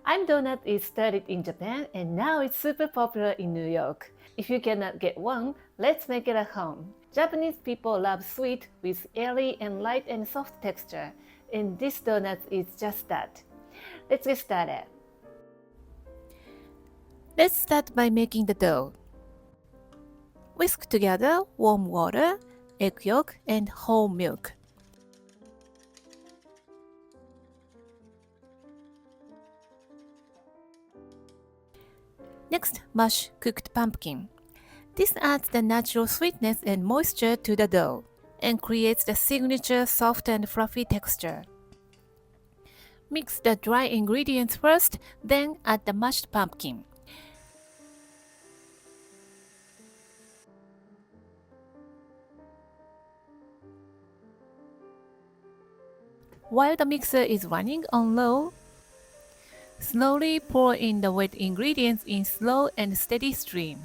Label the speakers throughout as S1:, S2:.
S1: Donut is studied in Japan and now it's super popular in New York. If you cannot get one, let's make it at home. Japanese people love sweet with airy and light and soft texture, and this donut is just that. Let's get started. Let's start by making the dough. Whisk together warm water, egg yolk, and whole milk. Next, mash cooked pumpkin. This adds the natural sweetness and moisture to the dough and creates the signature soft and fluffy texture. Mix the dry ingredients first, then add the mashed pumpkin. While the mixer is running on low, slowly pour in the wet ingredients in slow and steady stream.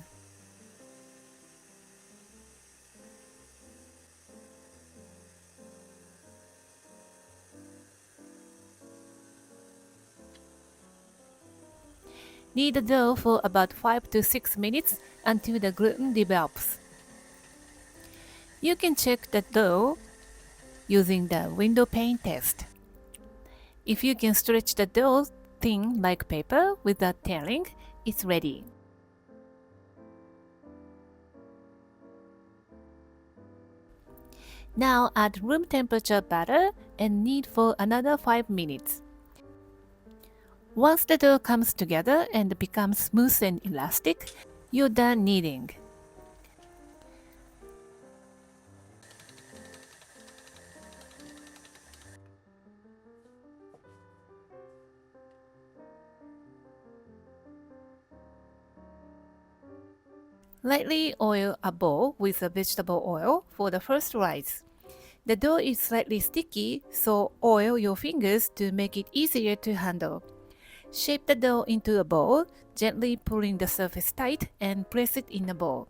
S1: Knead the dough for about 5 to 6 minutes until the gluten develops. You can check the dough using the window pane test. If you can stretch the dough thin like paper without tearing, it's ready. Now add room temperature batter and knead for another 5 minutes. Once the dough comes together and becomes smooth and elastic, you're done kneading. Lightly oil a bowl with a vegetable oil for the first rise. The dough is slightly sticky, so oil your fingers to make it easier to handle. Shape the dough into a ball, gently pulling the surface tight and press it in a bowl.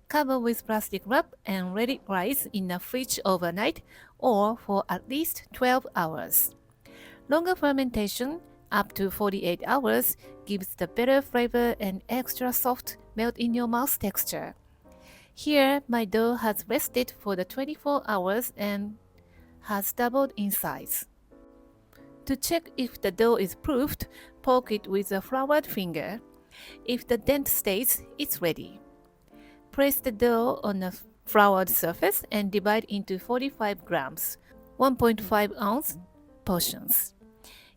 S1: Cover with plastic wrap and let it rise in the fridge overnight or for at least 12 hours. Longer fermentation, up to 48 hours, gives the better flavor and extra soft melt-in-your-mouth texture. Here, my dough has rested for the 24 hours and has doubled in size. To check if the dough is proofed, poke it with a floured finger. If the dent stays, it's ready. Place the dough on a floured surface and divide into 45 grams, 1.5 ounce portions.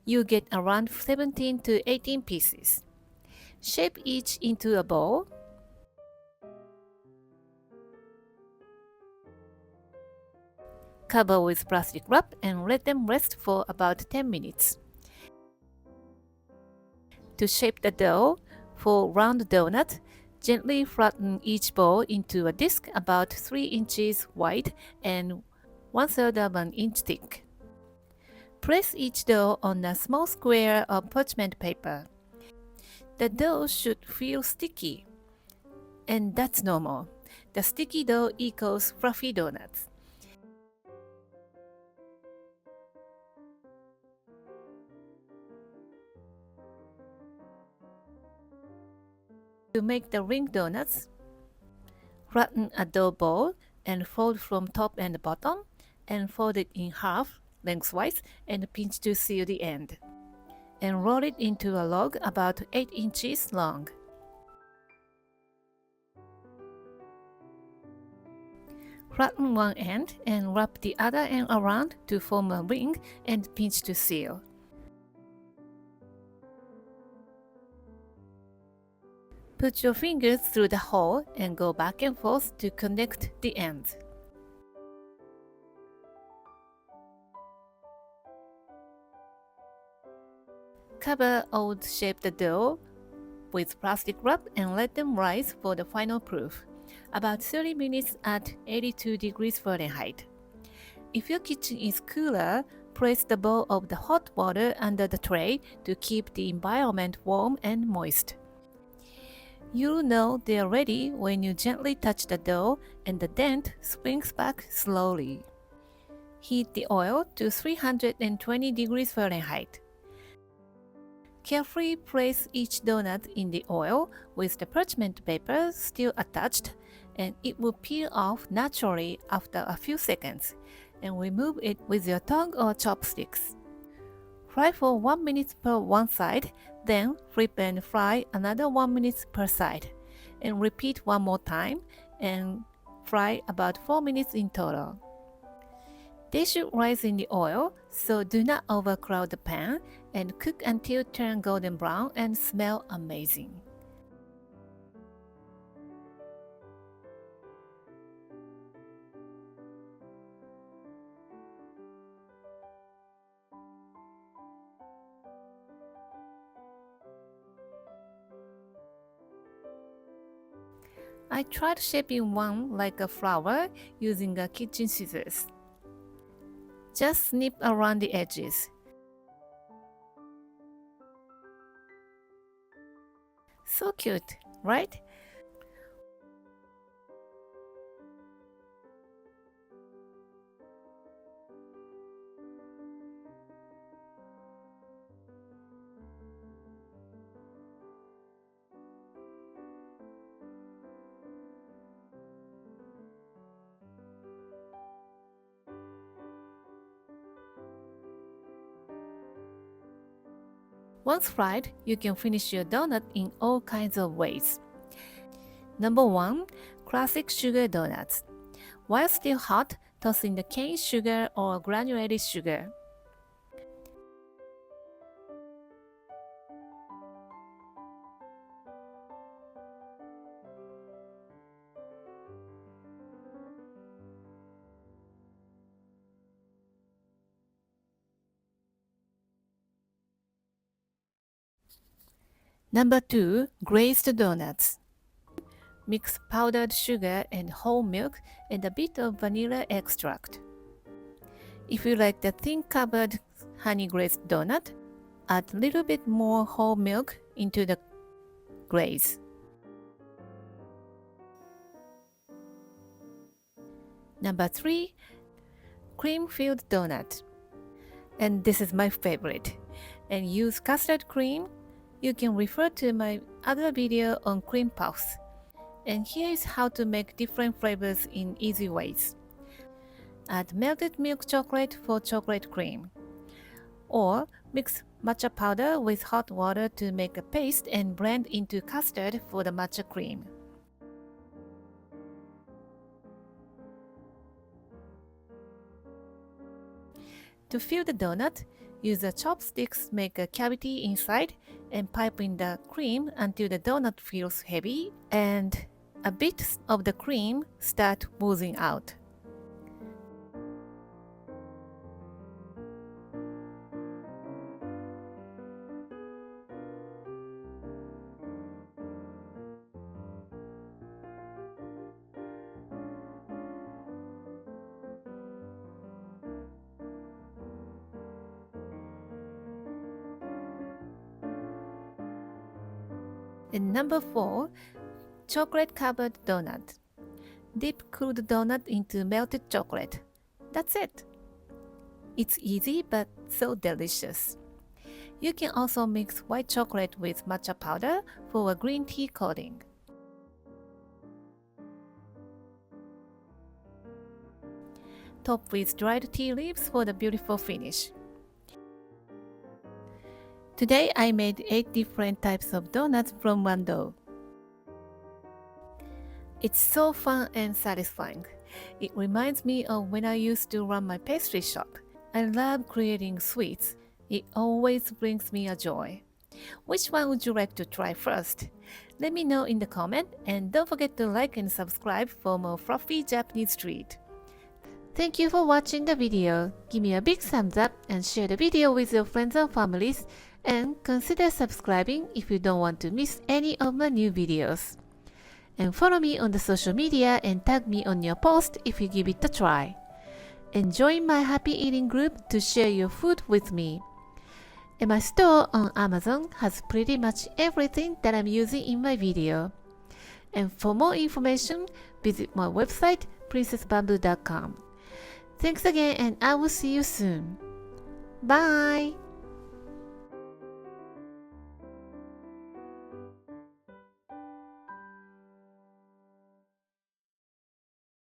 S1: You get around 17 to 18 pieces. Shape each into a ball. Cover with plastic wrap and let them rest for about 10 minutes. To shape the dough for round donut, gently flatten each ball into a disc about 3 inches wide and 1/3 of an inch thick. Place each dough on a small square of parchment paper. The dough should feel sticky, and that's normal. The sticky dough equals fluffy donuts. To make the ring donuts, flatten a dough ball and fold from top and bottom, and fold it in half lengthwise and pinch to seal the end. And roll it into a log about 8 inches long. Flatten one end and wrap the other end around to form a ring and pinch to seal. Put your fingers through the hole and go back and forth to connect the ends. Cover odd-shaped dough with plastic wrap and let them rise for the final proof, about 30 minutes at 82 degrees Fahrenheit. If your kitchen is cooler, place the bowl of the hot water under the tray to keep the environment warm and moist. You'll know they're ready when you gently touch the dough and the dent springs back slowly. Heat the oil to 320 degrees Fahrenheit. Carefully place each donut in the oil with the parchment paper still attached, and it will peel off naturally after a few seconds, and remove it with your tongue or chopsticks. Fry for 1 minute per one side, then flip and fry another 1 minute per side, and repeat one more time and fry about 4 minutes in total. They should rise in the oil, so do not overcrowd the pan, and cook until turn golden brown and smell amazing. I tried shaping one like a flower using a kitchen scissors. Just snip around the edges. So cute, right? Once fried, you can finish your donut in all kinds of ways. Number 1. Classic sugar donuts. While still hot, toss in the cane sugar or granulated sugar. Number 2. Glazed donuts. Mix powdered sugar and whole milk and a bit of vanilla extract. If you like the thin covered honey glazed donut, add a little bit more whole milk into the glaze. Number 3. Cream-filled donut. And this is my favorite. And use custard cream. You can refer to my other video on cream puffs. And here is how to make different flavors in easy ways. Add melted milk chocolate for chocolate cream. Or mix matcha powder with hot water to make a paste and blend into custard for the matcha cream. To fill the donut, use the chopsticks, make a cavity inside, and pipe in the cream until the donut feels heavy and a bit of the cream start oozing out. And number 4, chocolate-covered donut. Dip cooled donut into melted chocolate. That's it. It's easy but so delicious. You can also mix white chocolate with matcha powder for a green tea coating. Top with dried tea leaves for the beautiful finish. Today I made 8 different types of donuts from one dough. It's so fun and satisfying. It reminds me of when I used to run my pastry shop. I love creating sweets. It always brings me a joy. Which one would you like to try first? Let me know in the comment, and don't forget to like and subscribe for more fluffy Japanese treat. Thank you for watching the video. Give me a big thumbs up and share the video with your friends and families, and consider subscribing if you don't want to miss any of my new videos. And follow me on the social media and tag me on your post if you give it a try. And join my happy eating group to share your food with me. And my store on Amazon has pretty much everything that I'm using in my video. And for more information, visit my website, princessbamboo.com. Thanks again, and I will see you soon. Bye!